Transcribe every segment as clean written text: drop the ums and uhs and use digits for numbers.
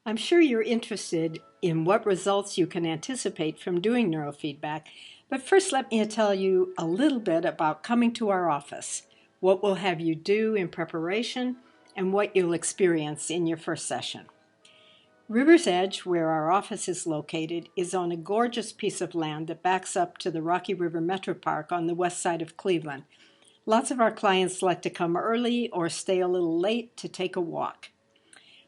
I'm sure you're interested in what results you can anticipate from doing neurofeedback, but first let me tell you a little bit about coming to our office, what we'll have you do in preparation, and what you'll experience in your first session. River's Edge, where our office is located, is on a gorgeous piece of land that backs up to the Rocky River Metro Park on the west side of Cleveland. Lots of our clients like to come early or stay a little late to take a walk.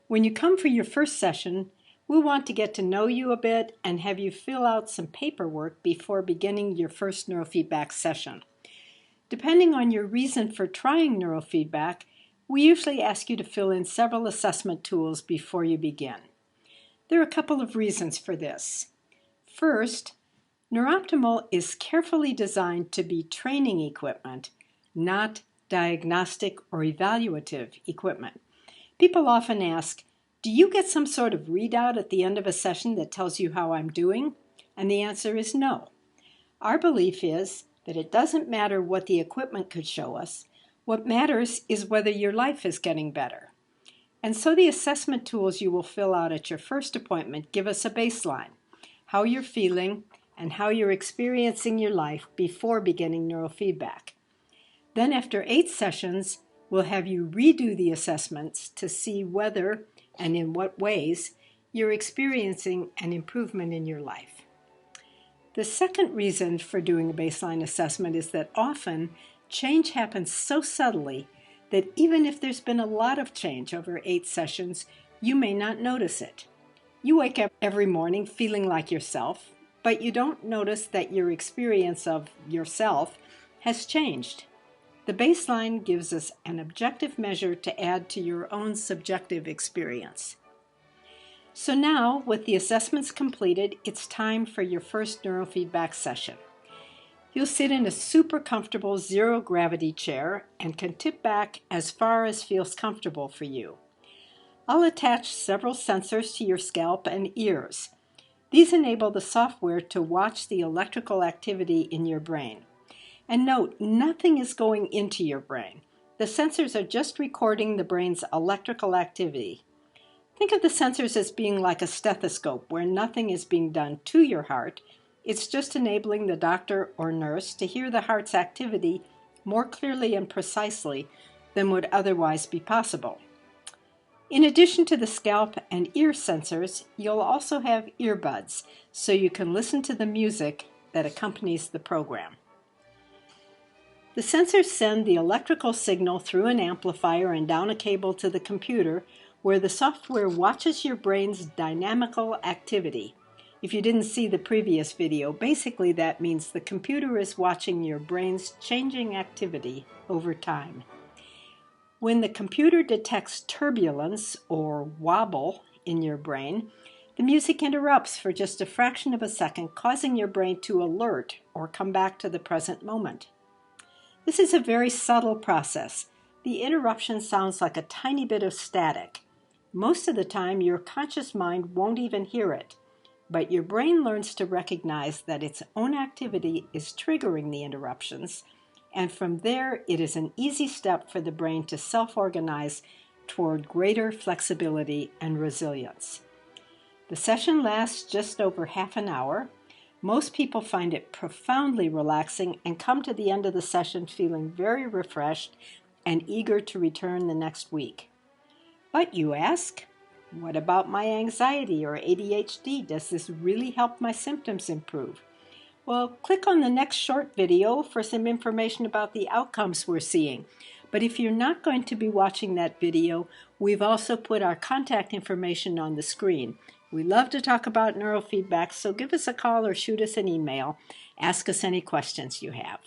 When you come for your first session, we'll want to get to know you a bit and have you fill out some paperwork before beginning your first neurofeedback session. Depending on your reason for trying neurofeedback, we usually ask you to fill in several assessment tools before you begin. There are a couple of reasons for this. First, NeurOptimal is carefully designed to be training equipment, not diagnostic or evaluative equipment. People often ask, do you get some sort of readout at the end of a session that tells you how I'm doing? And the answer is no. Our belief is that it doesn't matter what the equipment could show us. What matters is whether your life is getting better. And so the assessment tools you will fill out at your first appointment give us a baseline, how you're feeling and how you're experiencing your life before beginning neurofeedback. Then after 8 sessions, we'll have you redo the assessments to see whether and in what ways you're experiencing an improvement in your life. The second reason for doing a baseline assessment is that often change happens so subtly that even if there's been a lot of change over 8 sessions, you may not notice it. You wake up every morning feeling like yourself, but you don't notice that your experience of yourself has changed. The baseline gives us an objective measure to add to your own subjective experience. So now, with the assessments completed, it's time for your first neurofeedback session. You'll sit in a super comfortable zero-gravity chair and can tip back as far as feels comfortable for you. I'll attach several sensors to your scalp and ears. These enable the software to watch the electrical activity in your brain. And note, nothing is going into your brain. The sensors are just recording the brain's electrical activity. Think of the sensors as being like a stethoscope where nothing is being done to your heart. It's just enabling the doctor or nurse to hear the heart's activity more clearly and precisely than would otherwise be possible. In addition to the scalp and ear sensors, you'll also have earbuds so you can listen to the music that accompanies the program. The sensors send the electrical signal through an amplifier and down a cable to the computer where the software watches your brain's dynamical activity. If you didn't see the previous video, basically that means the computer is watching your brain's changing activity over time. When the computer detects turbulence or wobble in your brain, the music interrupts for just a fraction of a second, causing your brain to alert or come back to the present moment. This is a very subtle process. The interruption sounds like a tiny bit of static. Most of the time, your conscious mind won't even hear it, but your brain learns to recognize that its own activity is triggering the interruptions, and from there, it is an easy step for the brain to self-organize toward greater flexibility and resilience. The session lasts just over half an hour. Most people find it profoundly relaxing and come to the end of the session feeling very refreshed and eager to return the next week. But you ask, what about my anxiety or ADHD? Does this really help my symptoms improve? Well, click on the next short video for some information about the outcomes we're seeing. But if you're not going to be watching that video, we've also put our contact information on the screen. We love to talk about neurofeedback, so give us a call or shoot us an email. Ask us any questions you have.